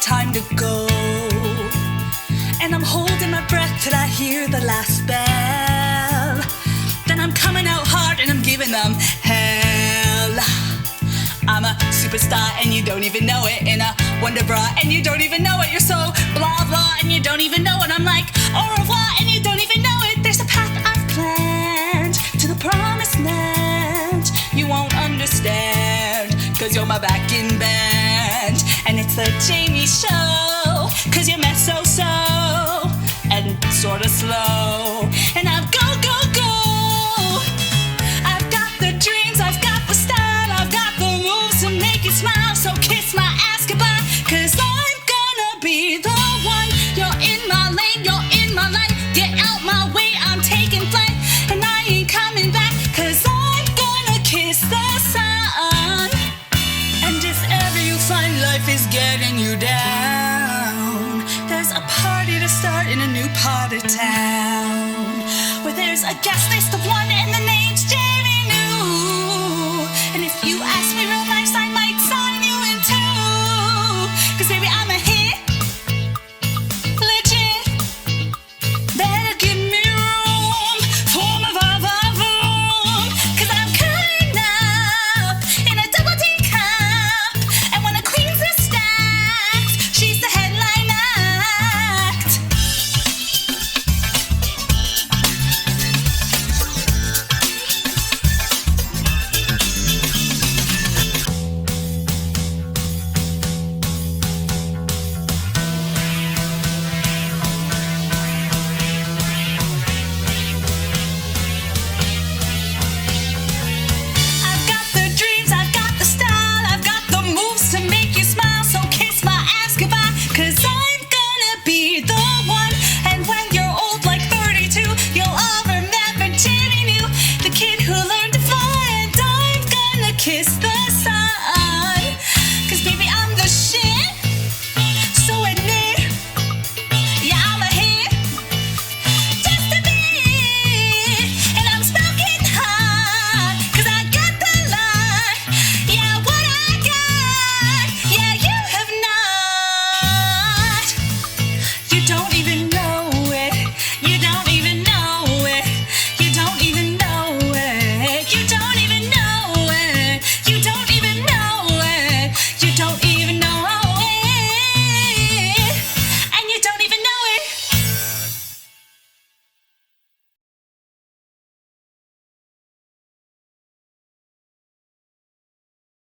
time to go. And I'm holding my breath till I hear the last bell. Then I'm coming out hard and I'm giving them hell. I'm a superstar and you don't even know it. In a wonder bra and you don't even know it. You're so blah blah and you don't even know it. I'm like au revoir and you don't even know it. There's a path I've planned to the promised land. You won't understand, cause you're my backing band. And it's the Jamie show, cause you mess so and sorta slow. And I've go I've got the dreams, I've got the style, I've got the moves to make you smile. So kiss my ass goodbye, cause I'm gonna be the one. You're in my lane, you're in my life. Get out my way, I'm taking flight. And I ain't coming back, cause I'm gonna kiss the sun. And if ever you find life is getting you down, there's a party to start in a new part of town, where there's a guest list of one